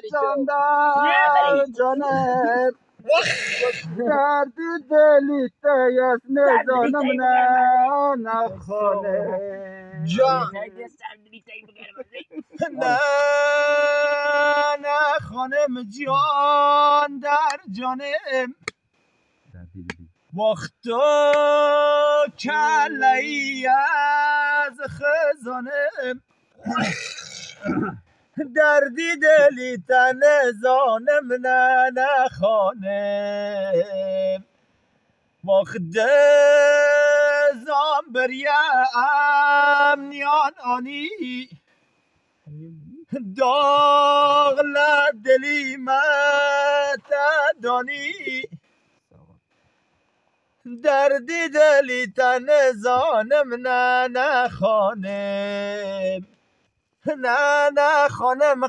جان در جانم دردی دلی تیس نزانم نخانه جان نه خانم جان در جانم وقتا کلی از خزانم دردی دلی تن زانم نه خانم وقت زان بریم نیان آنی داغ دلی مت دانی دردی دلی تن زانم نه خانم نه خانم